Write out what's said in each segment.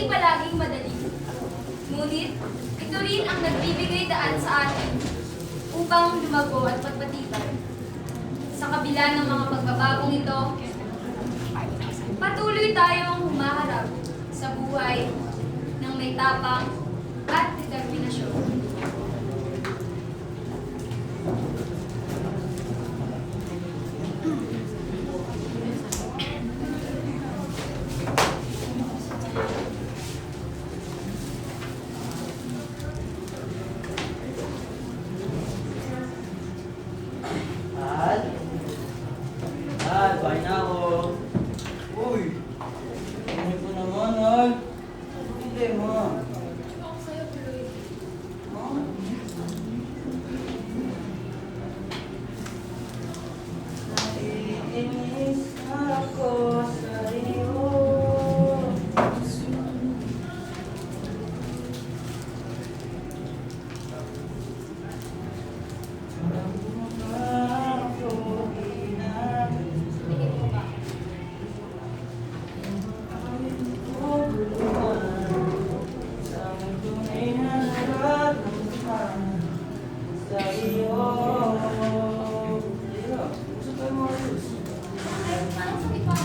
palaging madali. Ngunit, ito rin ang nagbibigay daan sa atin upang lumago at pagpatibay. Sa kabila ng mga pagbabagong ito, patuloy tayong humaharap sa buhay ng may tapang at determinasyon. Bahay na ako. Uy! Ano ko naman, Hal? Hindi mo. Ako sa'yo, Tuloy. Naiinis ako sa'yo. Parang sakit pa.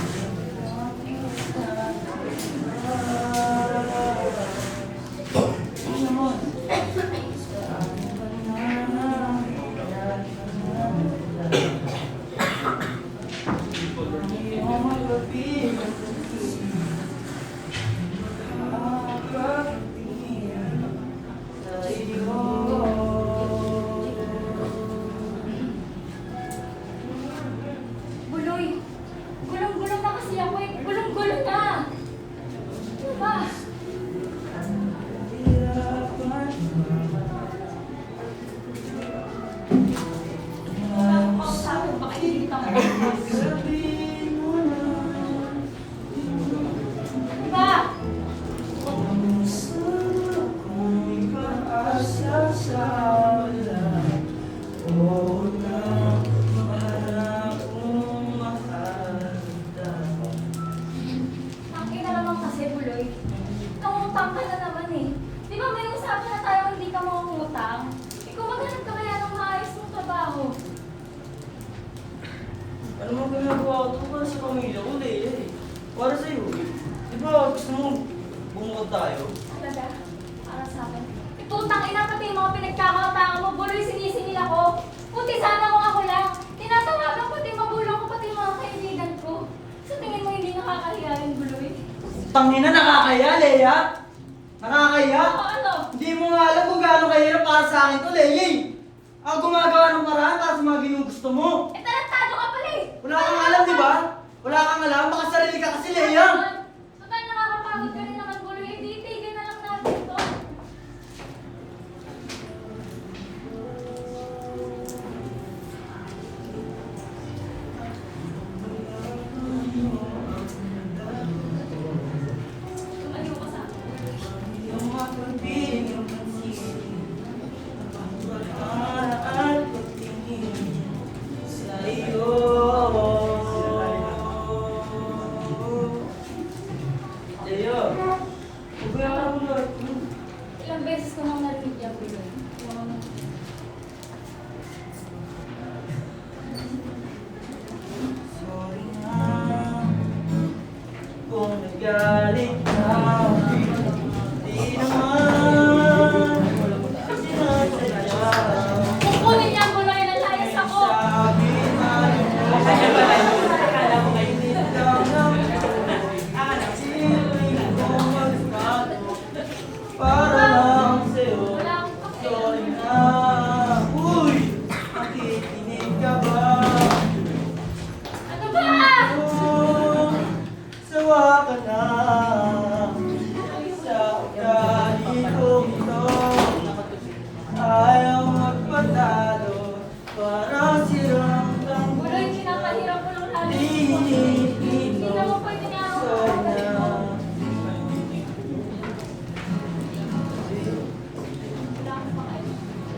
Buloy, gulong-gulong na kasi ako eh. Gulong-gulong na. Ano ba? Pausapin, baka hindi pa mo. Diba? Ang ina naman kasi, Buloy. Nangungutang ka na naman eh. Di ba may usapan na tayo hindi ka mangungutang? Ikaw maghanap ka kaya ng maayos mong trabaho. Ano mo ginagawa ko para sa pamilya ko, Leia eh. Para sa'yo. Di ba gusto mo bumukod tayo? Talaga? Para sa akin. Itutang ina pati yung mga pinagkakatangan mo. Buloy, sinisingil ako. Puti sana kung ako lang. Tinatawagan pati magulang ko pati yung mga kaibigan ko. Sa tingin mo hindi nakakahiya yung Buloy? Tangina, nakakaya, Leia! Nakakaya! O ano? Hindi mo nga alam kung gaano kahirap para sa akin to, Leia! Ako gumagawa ng paraan para sa mga ginugusto mo. Eh, tarantado ka pala eh! Wala kang alam, di ba? Wala kang alam, baka sarili ka kasi, Leia! Total, nakakapagod ka rin naman, Buloy. Hindi, tigil na lang natin to. Tumayo ka sa akin. Yung mapagpili yung pansin, at pagtingin sa iyo. Leia, huwag mo na. Ilang beses ko nang narinig yan, Buloy. Sorry na kung nagalit ka. Di naman sinasadya. Kukunin niya, Buloy. Nalayas ako. Sabi na para lang sa'yo. Wala akong pakialam. Sorry na. Uy! Nakikinig ka ba? Ano ba? Sawa ka na sa ugali kong ito. Ayaw magpatalo para sirang Buloy, kinapahirap ko lang lalo. Hindi Hindi na mo pwede nga ako makakabalik mo. Wala akong pakialam.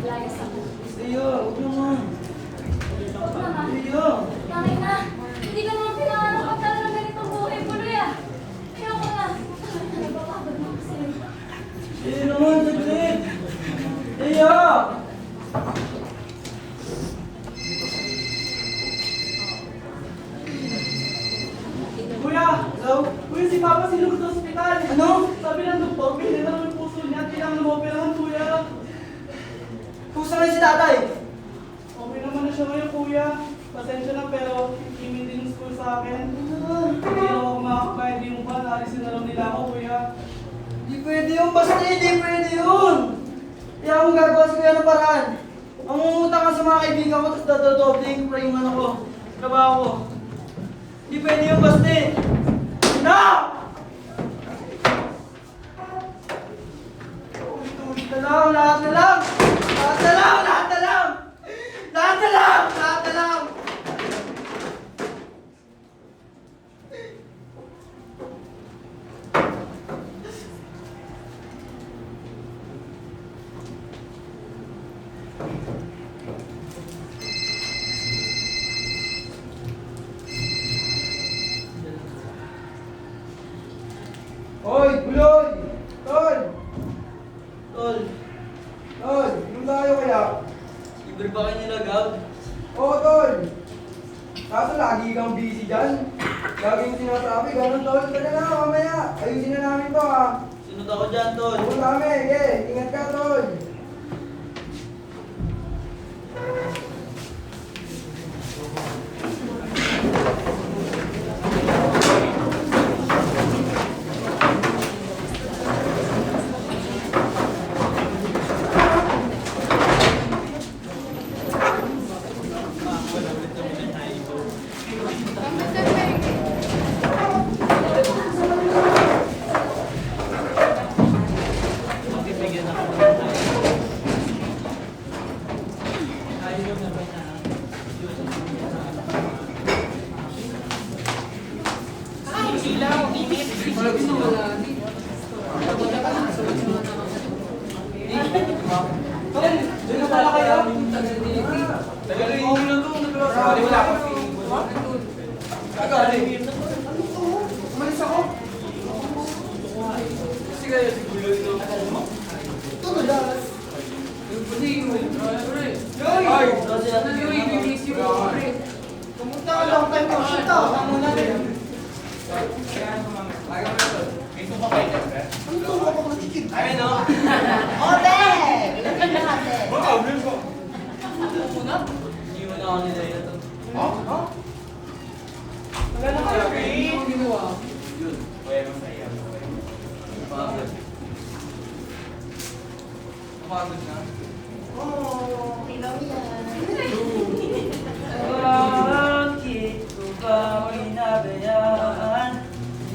Layas ako. Iyo, huwag naman. Huwag na nga. Iyo. Tangin na. Hindi ka naman pinangarap ka talaga ganitong buhay, Buloy ah. Ayoko na. Nababagod mo. Papa sinugod sa ospital. Ano? Sabi ng doktor, pinilang yung puso niya at kailangan maoperahan, kuya. Kumusta na si tatay? Okay naman na siya ngayon, kuya. Pasensya na pero email din yung school sa akin. Hindi na ako makakapahid yung ban. Alisin na lang nila ako, kuya. Di pwede yun, basta hindi pwede yun. Kaya akong gagawa sa kaya ng paraan. Ang umutang ka sa mga kaibigan ko, tapos dadodobling ko pa yung ano ko, trabaho ko. Di pwede yun, basta. Na! Ulit-ulit na lang, lahat na lang! Lahat na lang, lahat na lang! Lahat na lang, lahat na lang! Hoy, Buloy! Tol! Tol! Tol, yung tayo kaya? Libre ba kayo nila, Gab? Oo, Tol! Kaso lagi kang busy dyan. Laging sinasabi, ganun, Tol. Tala na, mamaya. Ayusin na namin to, ha? Sunod ako dyan, Tol. Oo, dami. Ingat ka, Tol. Diyan na pala kayo? Tagal-tingin mo na doon. Wala pa. Tagal-tingin. Ano to? Umalis ako. Kasi kayo siguro ito. Ito na dalas. Ay! Kamunta ka lang tayo ko. Shita! Kamuna rin. May tupa kayo dyan, pre? Ano to? Ako nakikita. Ayun, no? Obe! Ilan ka lahat eh? Hindi mo na ako nila ito. Ha? Wala na kayo, Ray. Yun. Kaya masaya. Pagod. Pagod na. Oo, ilaw yan. Bakit ko ba pinabayaan?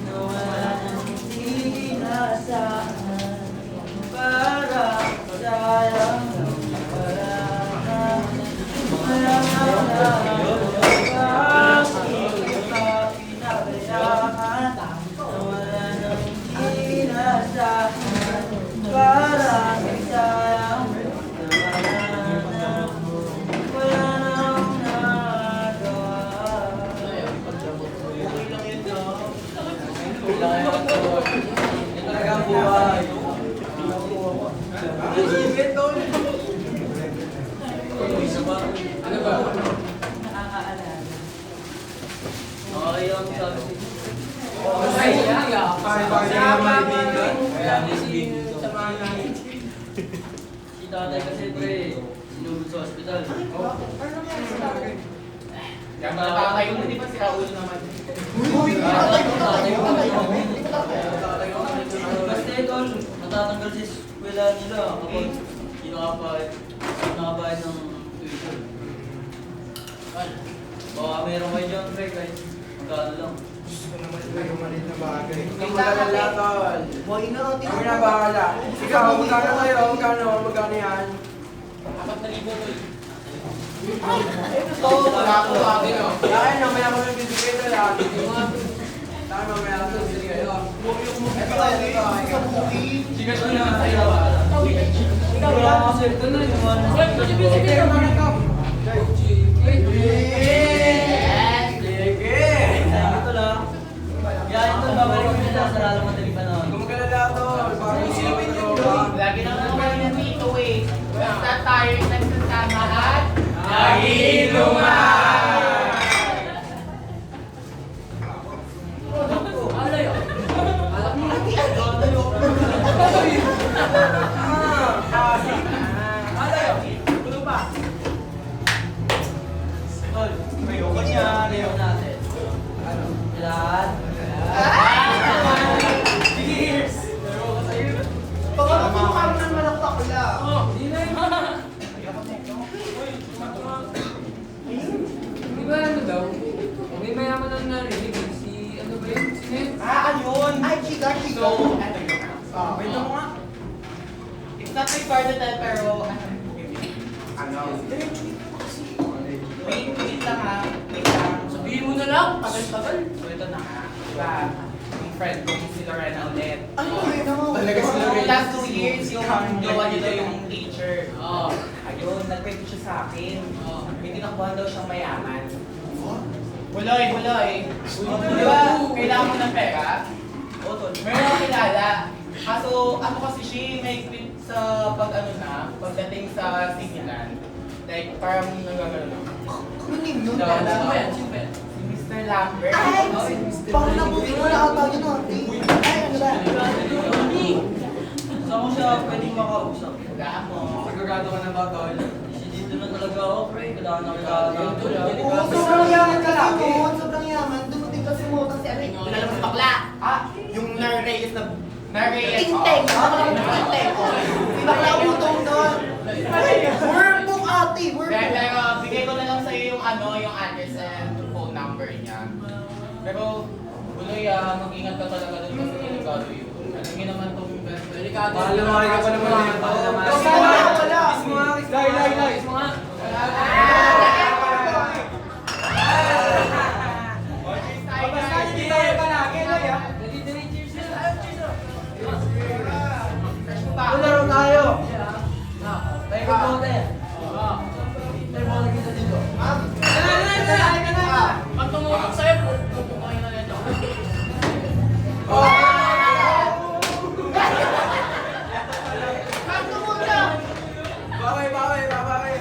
Nawala ng hindi inasahan. Para sayang lang paraan. Bakit ko ba pinabayaan? Nawala ng hindi inasahan. Para sayang ano ba? Nakakaalala. Okay lang sabi. Ay, kaya. Kaya si tatay kasi pre, sinugod sa ospital. Kaya matatay mo, di ba sila ulo naman? Basta ito, matatanggal sa eskwela nila kapag kinakabayad ng tuition. Baka meron kayo dyan, pre, kahit magkano lang. Huwag magalala, tol. Boy na roti. Kami na bahala. Ikaw, magkano kayo? Magkano yan? 4,000 tol. Ito, wala ko lagi, no? Kaya mamaya ko nang bibigay na lagi. Kaya mamaya ko nang bibigay kayo. Sigas ko naman sa'yo. Wala kasi ito na yung mga ito lang. Kaya ito, babalik ko nila sa lalong madaling panahon. Kung magalala, tol. Bakit isipin yun, bro? Lagi na naman yung dito eh. Basta tayo yung nagsasama at Nagiinuman! Alay oh. tol. Ayoko niyan. Ayoko natin. Ano? Kailangan? Cheers! Baka mukha mo ng manok bakla. Di ba ano daw? May mayaman ang narinig. Si ano ba yun? Si Ned? Ayun! Ay, chika, chika. So, eto yun. Wait lang mo nga. It's not recorded pero ano? Wait lang ha. Wait lang. Sabihin mo na lang. Tagal-tagal. So ito na nga. Diba? Yung friend ko si Lorena ulit. Ano yun naman? Talaga si Lorena. Last 2 years, yung gawa niya daw yung teacher. Oo. Ayun, nag-pwede siya sa akin. Oo. May tinakuhan daw siyang mayaman. Wala eh. Di ba, kailangan mo ng pera? Oo, tol. Meron akong kilala. Kaso, ano kasi siya, may quit sa pagdating sa signal. Like, parang nagagano na. Ano yun? Sino ba yan? Sino ba yan? Si Mr. Lambert. Ay! Oh, si Mr. Baka nabuti mo na ata yun, ate. Ay, ano ba? Saan ko siya pwedeng makausap? Wala mo. Sigurado ka na ba, tol? Si dito na talaga ako, pre. Kailangan na kailangan. Oo, sobrang yaman kasi mo. Sobrang yaman. Dumating kasi mo kasi ano yun. Kilala mo si bakla? Yung Narreyes na... Narreyes. Ting-ting! Baka lang ting-ting. Di ba kaya utong doon? Workbook, ate! Workbook! Pero, bigay ko na lang sa'yo yung yung address and phone number niya. Pero, Buloy, mag-ingat ka talaga dun kasi delikado yun. Alam niyo naman itong Delikado. Mahal na mahal ka pa naman dito. Mahal na mahal. Kiss mo nga! Kiss mo nga! Kiss mo nga. Basta hindi tayo palagi, Loy, ha? Cheers na. Laro tayo! Tayo ka bote. Tayo mo kita dito. Pag tumulong sa'yo, pupukain na nito.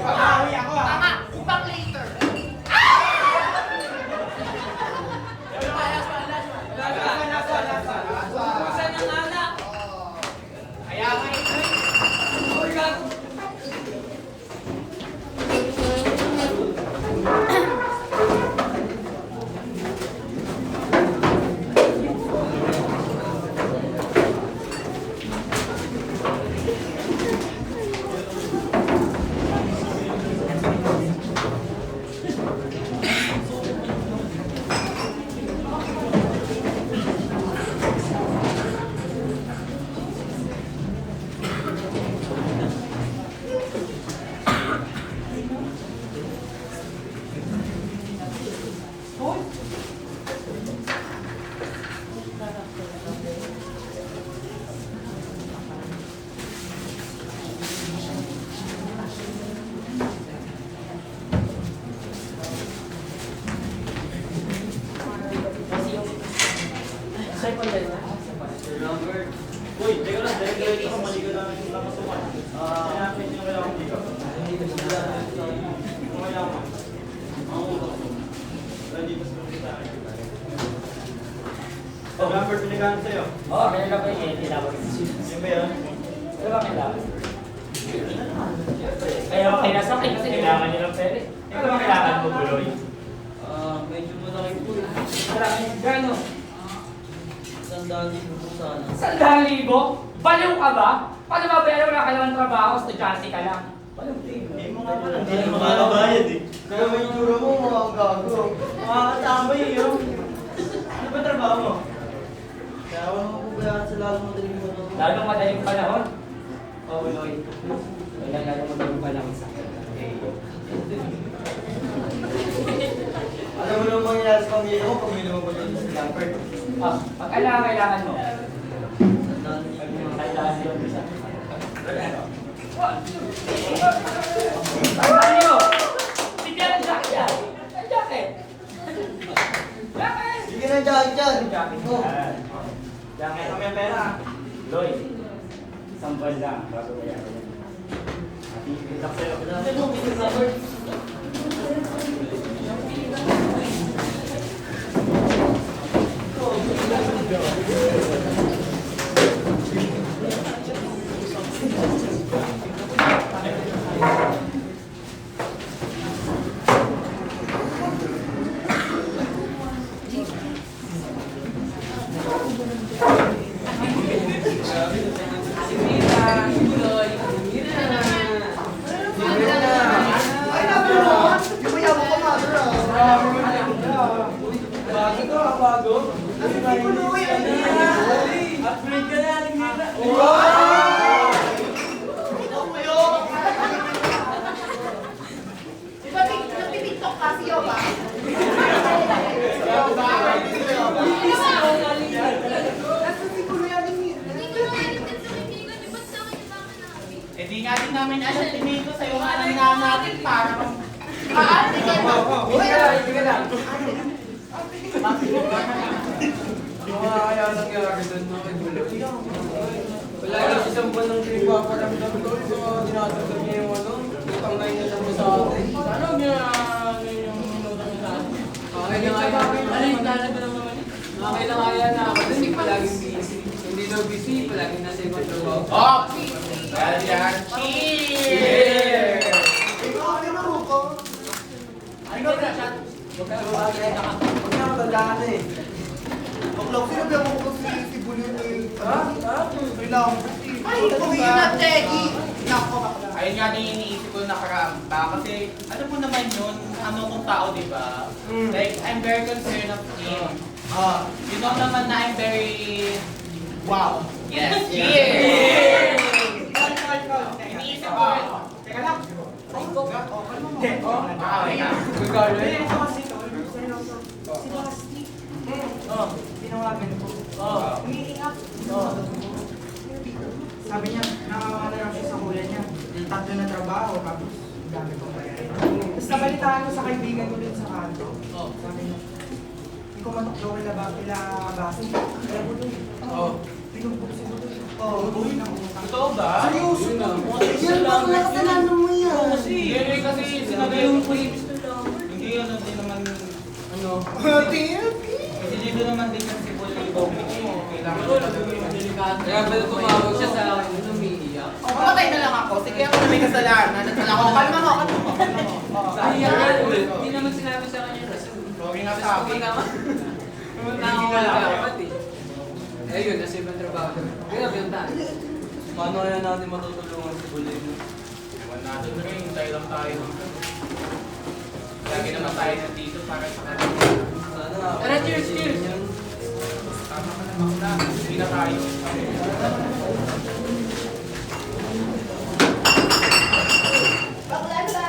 Bawi ako, ha? Tama! Upang later! Saan ang anak? Kaya nga Uy, gago. Uy, teka lang, dahil ako maligo na yung nakasukan. Kailangan yung kailangan dito. Kung kailangan. Ang ulo ko. Nandito sa kita. Oh, Lambert, pinagamit sa'yo. Oo, kailan ka ba yung tinawag? Yan ba yan? Ano ba kailangan? Kaya kailangan sa akin kasi kailangan nyo ng pere. Ano ba kailangan mo, Buloy? Medyo malaki po. Marami, gano? Sandaan din po sana. 100,000? Baliw ka ba? Paano mabayaran wala ka naman trabaho? Estudyante ka lang. Baliw din. Hindi mo nga pala. Hindi na makakabayad eh. Kaya may itsura mo, mga gago. Makakatambay eh, yun. Ano ba trabaho mo? Kaya ako naman pubayaan sa lalong madaling mo. Lalong madaling panahon. Oo, Buloy. Lalong madaling panahon sa akin. Alam mo naman mangyayari sa pamilya mo, pamilya mo ba dito sa Lambert? Pag kailangan mo. Sandaan din yung mga Tandaan yun isa. Tandaan nyo! Sige ang jacket yan! Ang jacket! Jacket! Sige na, jacket dyan. Jacket Oh. Jacket. Kami ang pera. Loy, isang buwan lang bago bayaran yan. Happy Pilak sa'yo. Ano mo, Mr. Lambert? nagbabago? Upgrade ka na, wow! Ito mo Di ba nagtitiktok ka si Yoba? Eh di nga din namin alam tinito sa'yo nga lang nga natin para ate ka ba? Sige lang. Ano kaya nangyari doon no? Wala lang isang buwan ng pinaparamdam doon. So, dinadagdag niya yung ano. Utang na yun na sa atin. Ano nga yung minutang sa atin? Okay lang kaya. Ano yung tanong ko naman? Okay lang kaya na ako kasi palaging busy. Hindi daw busy, palaging nasa ibang trabaho. Oh! Well, yan. Cheers! Ano na siya? Huwag na matandaan na eh. Baklog, sino ba mo si Bulyo ni... Ha? Kailangan mo. Ay, kumiyo na, Tegi! Nako, bakla. Ayun nga din iniisip ko nakaramba kasi ano po naman yun, ano kong tao, di ba? Like, I'm very concerned of him. You know naman na I'm very... Wow! Yes! Cheers! Iniisip ko rin. Teka lang. Okay na. Regardless. Tinawagan ko. Umiiyak. Sabi niya, nakakawala lang siya sa kuya niya. 3 na trabaho, tapos dami kong bayarin. Tapos nabalitaan ko sa kaibigan ko din sa kanto. Sabi niya, hindi ko matuklo kila basin. Kaya buloy. Pinugbog si buloy. Buloy ng utang. Totoo ba? Seryoso na. Yan ba kung nakasalanan mo yan? Kasi sinabi yung hindi ano din naman ano. Kasi dito naman din kasi po yung public mo. Kailangan ko lang yung delikado. Kaya pala tumawag siya sa akin, umiiyak. Mamatay na lang ako. Sige ako na may kasalanan. Nagkala ko. Kalma mo. Iyak ulit. Hindi naman sinabi sa kanya yung rason. Huwag nga sabi. Pumunta ako dapat eh. Eh yun, nasa ibang trabaho. Kaya binta. Paano kaya natin matutulungan si Buloy? Ewan natin rin. Hintay lang tayo. Lagi naman tayo nandito para sa kanila. Sana. Tara, cheers, cheers! Tama ka naman na. Hindi na tayo. Bakla ba?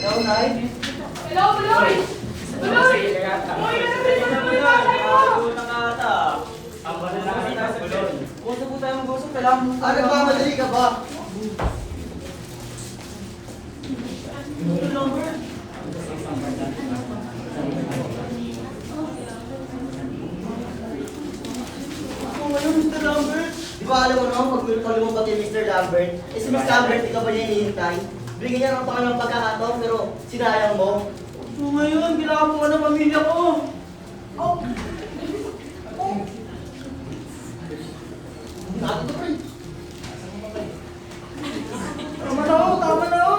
Hello, Nay? Hello, Buloy! Buloy! Uy, Usap po tayo mag-usap. Kailangan mo Ano ba, madali ka ba? Ako ngayon, Mr. Lambert. Di ba alam mo naman, pag lumabag kay Mr. Lambert, eh si Mr. Lambert, ikaw pa niya hinihintay. Bigyan niya ng pangalang pagkakataon, pero sinayang mo. So ngayon, kailangan mo ka ng pamilya ko. Oh! Nato to, pre. Tama na ako, tama na ako.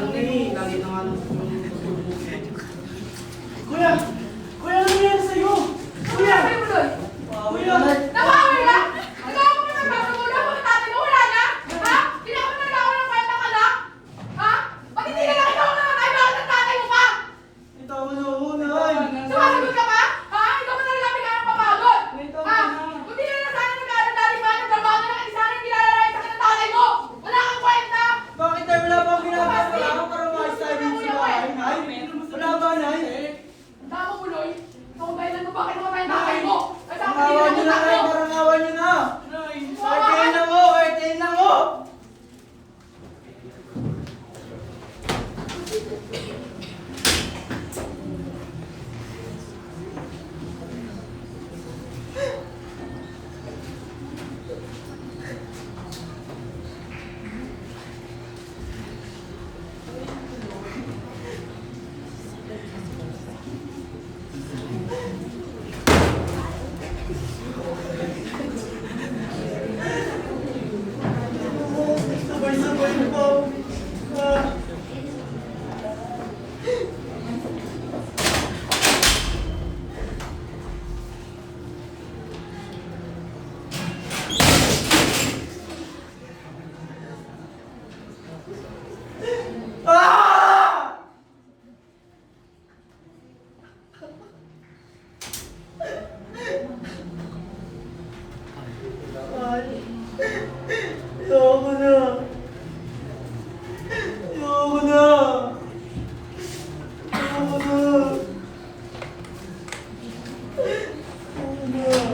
lang eh. Lagi na nga lang. Kuya! Kuya, ano nangyari sa'yo? Kuya! Kuya! Nawaway ka? Nagawa mo na magpapagula mo ng tatay mo? Wala na? Ha? Hindi ako nagawa ng kwenta ka na? Ha? Ba't hindi ka nakita ko na nagkailangan ng tatay mo pa? Ito mo na ako, Nay! Sumasagot ka pa? Ha? Ikaw mo na rin kami kayang papagod? Ito Ha? mo na. Kung di na lang sana nag-aaral dati ba? Nagtrabaho na lang at sana hindi lalalayan sa ng tatay mo? Wala kang kwenta? Bakit tayo wala bang ginagawa? Wala akong para makis tayo dito sa bahay, Nay? Wala ba, Nay? Ang damo mo, Loy. Ikaw ang dahilan mo bakit namatay ang tatay mo? At Ang saka hindi awa na nyo na, Nay. mo. Parang awa nyo na. Kahit kayo na mo, kahit kayo na mo. Sabay-sabay po. Ah! Ay, ayoko na. Ayoko na. Ayoko na. Ayoko na.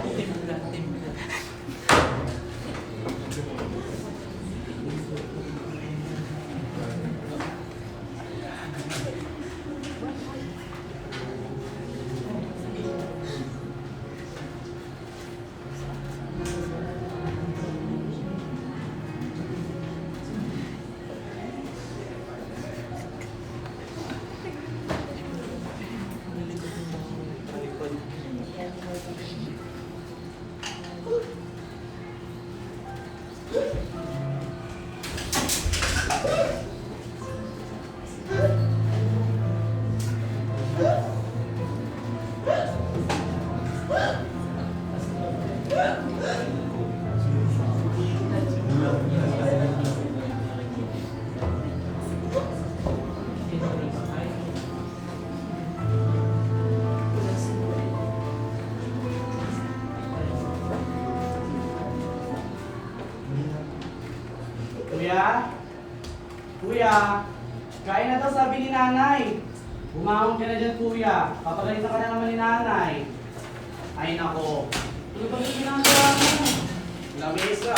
Kuya? Kuya? Kain na daw sabi ni nanay. Bumangon ka na dyan, kuya. Papagalitan ka na naman ni nanay. Ay nako. Ano ba yung ginagawa mo? Lamesa.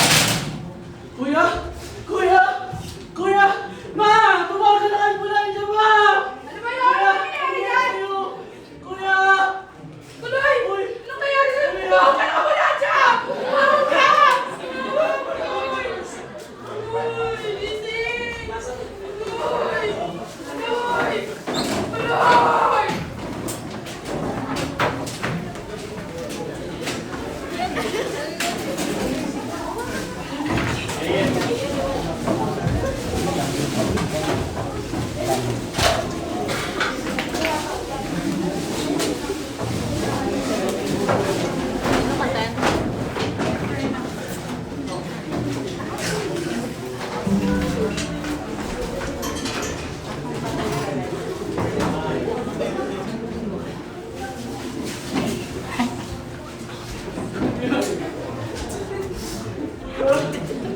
Kuya? Kuya? Kuya? Ma! Tumagal na kayo pala niya, ma! Ano ba yun? Ano nangyari dyan? Kuya! Tuloy! Uy! Anong nangyari sa'yo? Kuya! Tumawag ka na wala dyan! Tumawag ka! Uy! Gising! Uy! Uy! Uy!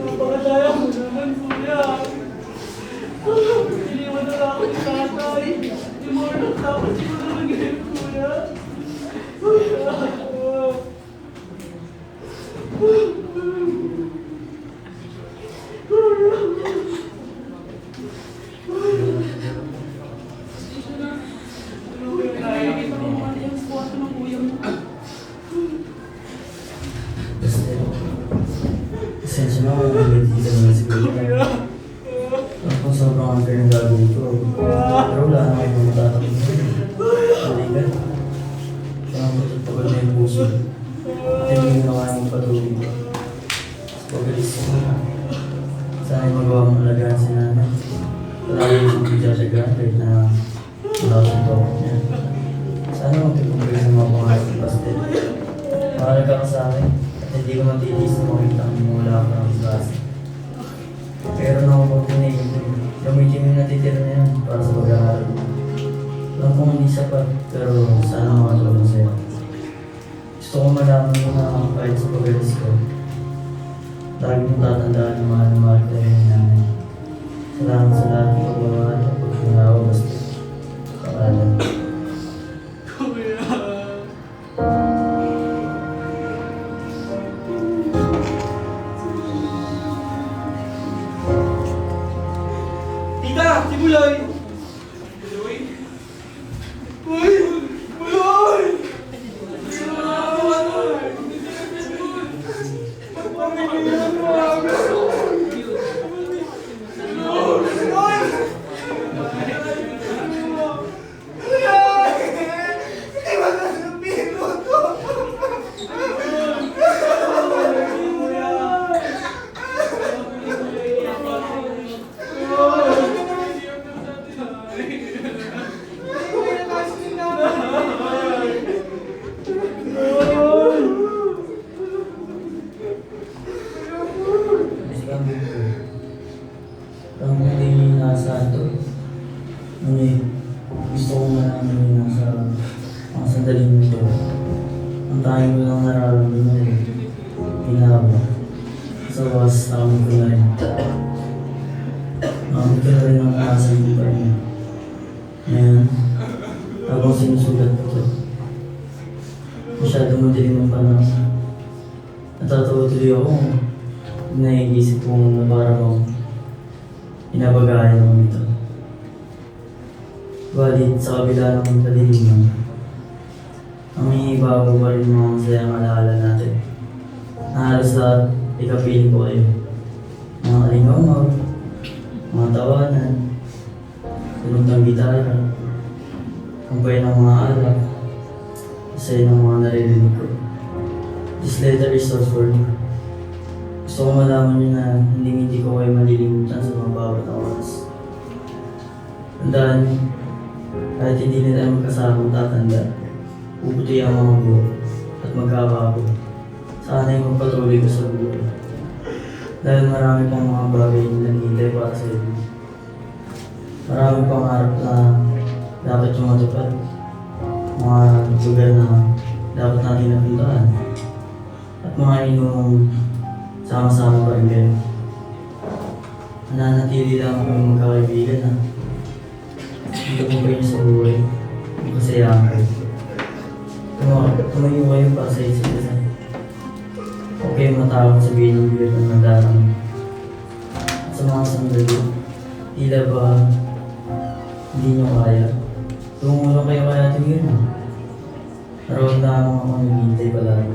Napakadaya mo naman, kuya. Iniwan na lang ako ni tatay. Immortal tapos siguro nangyari, kuya. Kuya. Nakikita mo mga yung spot ng kuya mo. Pasensya na kung hindi ka naman siguro. Ako sobrang unfair ng gagawin ko. Pero wala na kayo matatakot mo. Hindi ka. Siya ang pagpapagod na yung puso. At hindi na kaya mong patuloy. Pagalis ko na. Sana ay magawa mong alagaan si nanay. Palagi yung nagsasagaan kahit na wala akong tawag niya. Sana magtutuloy sa mga pangarap ng pastel. Mahalaga ka sa akin at hindi ko matitis na makita kung wala ka ng klase. Pero nung ako pinayin ko, gamitin yung natitira na yan para sa pag-aaral mo. Alam kong hindi sapat, pero sana makatulong sa'yo. Gusto ko malaman mo na kahit sa pag-alis ko, lagi mong tatandaan na mahal na mahal ko rin yung nanay. Salamat sa lahat ng pagmamahal at pagkinawa basta. Pakalan. Tita! Si Buloy! Uy! Buloy! Kasi kami po. Ang hindi nasa ito. Ngunit gusto kong malaman yung nasa mga sandaling ito. Ang tanging ko lang nararamdaman ay ginawa. Sa wakas, nakamit ko na rin. Nakamit ko na rin ang nasa lupa niya. Ngayon, habang sinusulat ko ito, masyadong madilim ang panahon. Natatawa tuloy ako. Naiisip kong na parang inabagayan ako nito. Balit sa kabila ng kadiliman, ang ibabaw pa rin mga masayang alaala natin. Na halos lahat ikapiling ko kayo. Mga kalingaw, mga tawanan, tunog ng gitara, kumpay ng mga alak, isa ng mga naririnig ko. This letter is all for you. Gusto ko malaman niyo na hindi ko kayo malilimutan sa mga bawat na oras. Tandaan niyo, kahit hindi na tayo magkasama tatanda, puputi ang mga buhok at magkakapo. Sana yung magpatuloy ko sa buhay. Dahil marami pang mga bagay na nanghintay para sa inyo. Marami pang harap na dapat yung matupad. Mga lugar na dapat natin napuntaan. At mga inyong sama-sama pa rin kayo. Nananatili lang kami magkakaibigan na itagumpay niyo sa buhay. Magkasayaan kayo. Tumayo kayo para sa isa't isa. Huwag kayong matakot sabihin ng biyot ng nadarang. At sa mga sandali, tila ba hindi niyo kaya? Tumulong kayo kaya tingin mo. Naramdaman ako naghihintay palagi.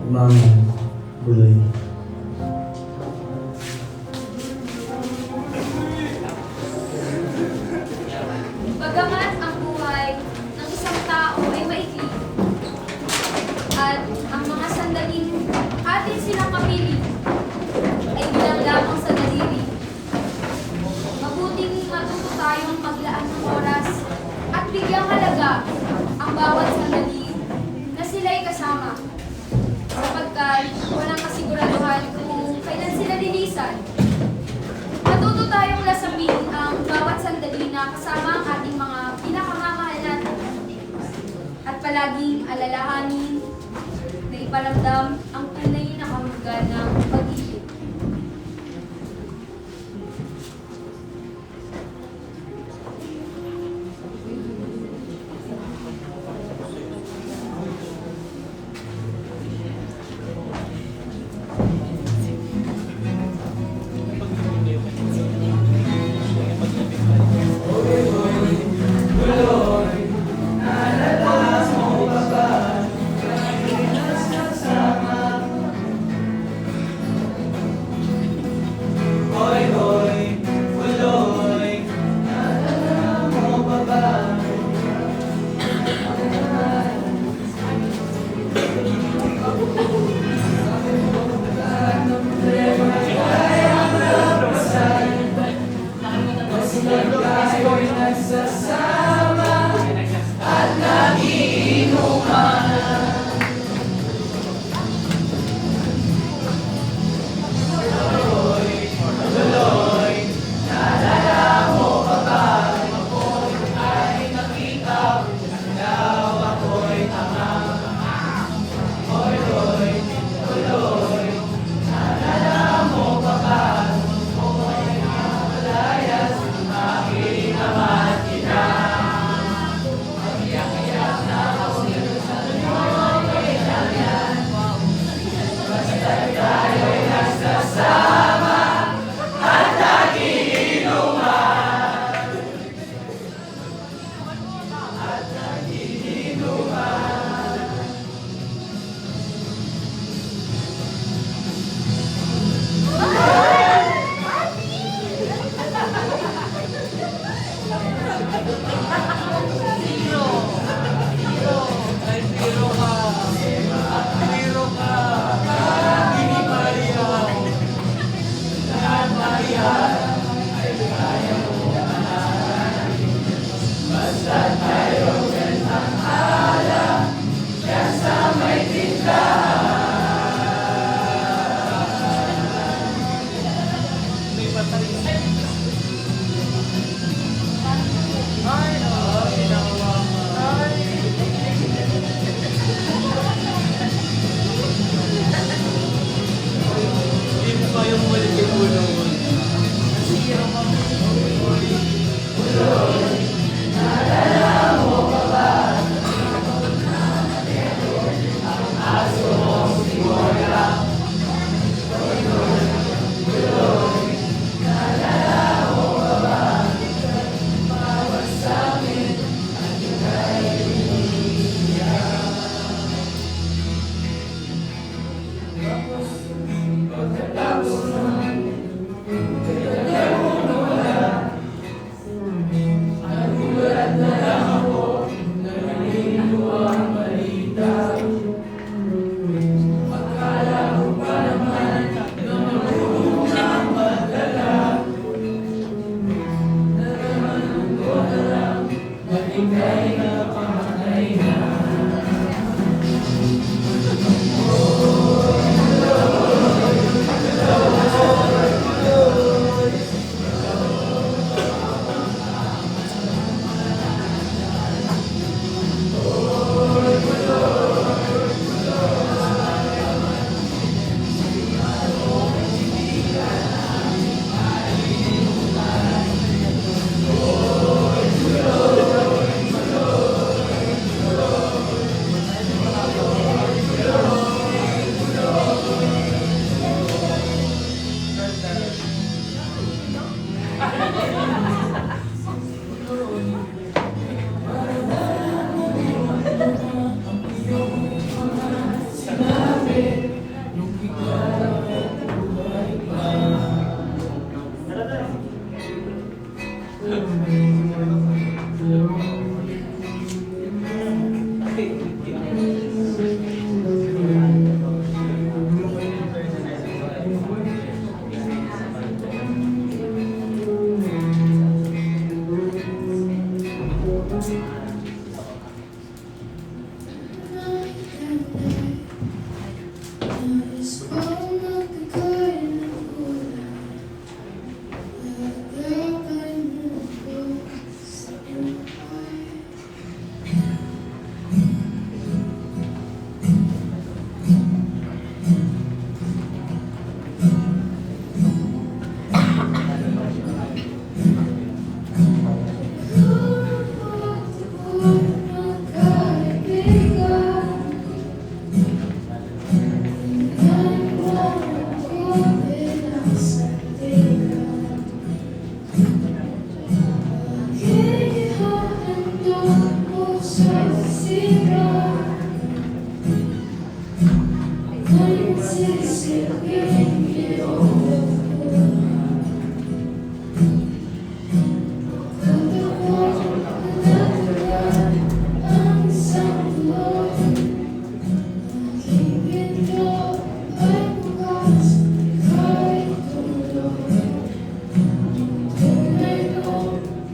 Magmamahal, Buloy. Bagamat ang buhay ng isang tao ay maikli at ang mga sandaling atin silang mapili ay bilang lamang sa daliri. Mabuting matuto tayong maglaan ng oras at bigyang halaga ang bawat sandali na sila'y kasama. Sapagkat walang kasiguraduhan kung kailan sila lilisan. Matuto tayong lasapin ang bawat sandali na kasama ang ating mga pinakamamahal natin. At palaging alalahanin na iparamdam ang tunay na kahulugan ng pag-ibig. Buloy! tayo'y nagsasama at nagiinuman. Tuloy, naalala mo pa ba? Ako'y ay nakita, daw ako'y tama. Tuloy, tuloy, naalala mo pa ba? Ako'y nakalayas, aking naman kita. Iyak-iyak na ako sa tuloy kay Dalian. Basta tayo'y nagsasama at nagiinuman. At nagiinuman. Ay, biro ka. Biro ka. Hindi Maria. Lahat Maria. Ay, kaya mo mananahin. Basta tayo gandang ala. Diyan sa may tindahan. May patay. Ay, ginawa mo. Ay. Hindi mo kayang balik yung ulo mo. Nasira ka mo. Naalala mo pa ba? Ang aso mong simula. Naalala mo pa ba? Bawat sa amin at ika'y iniiyak. Pagkatapos nun, kaya mo nawala. Nagulat na lang ako, narinig ko ang balita. Akala ko pa naman na marunong na magdala. Nararamdaman ko na lang na ika'y napamatay na.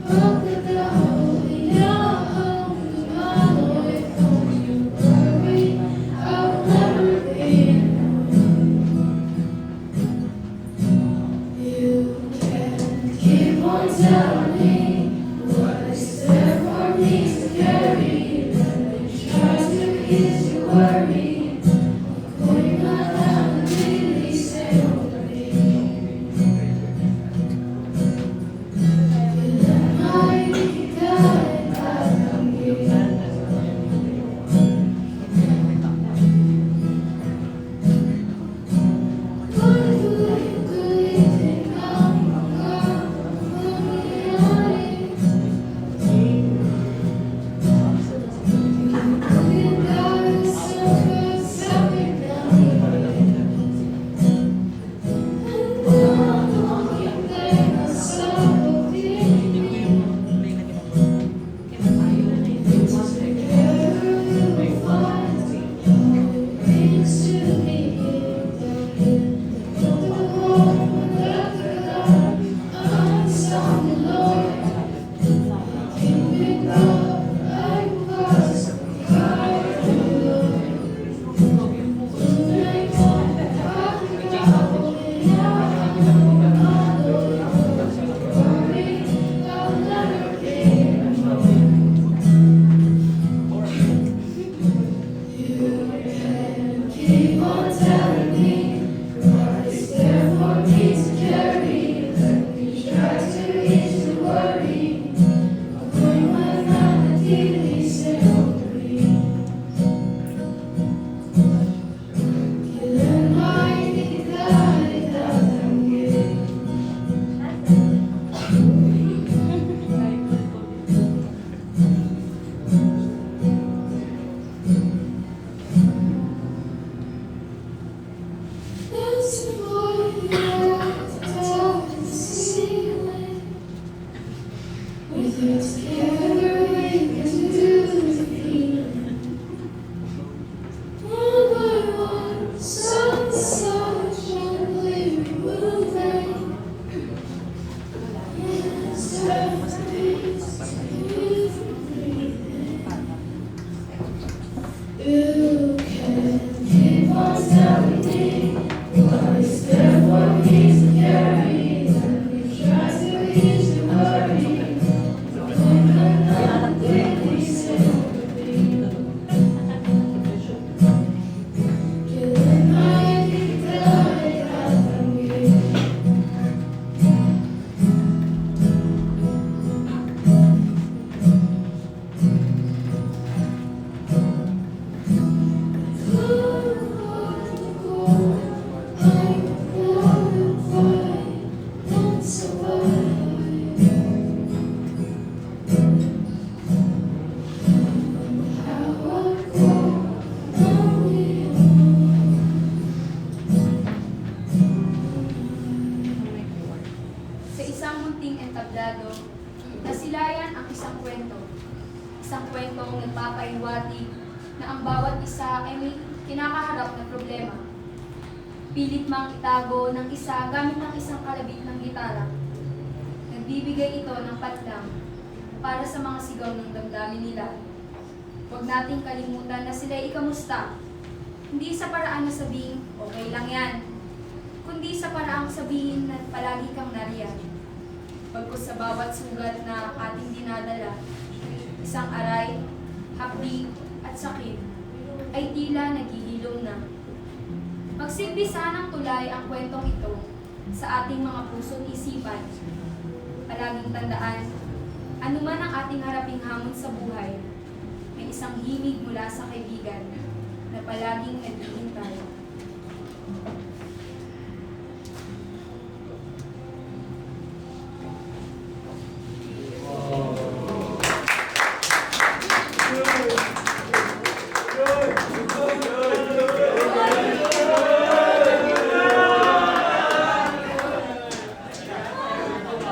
Oh Sa isang munting entablado, nasilayan ang isang kwento. Isang kwentong nagpapahiwatig na ang bawat isa ay may kinakaharap na problema. Pilit mang itago ng isa gamit ng isang kalabit ng gitara. Nagbibigay ito ng patlang para sa mga sigaw ng damdamin nila. Huwag nating kalimutan na sila ay ikamusta. Hindi sa paraan na sabihin, okay lang yan, kundi sa paraang sabihin na palagi kang nariyan. Pagkos sa bawat sugat na ating dinadala, isang aray, hapdi at sakit ay tila naghihilom na. Magsilbi sanang tulay ang kwentong ito sa ating mga puso't isipan. Palaging tandaan, anuman ang ating haraping hamon sa buhay, may isang himig mula sa kaibigan na palaging naghihintay.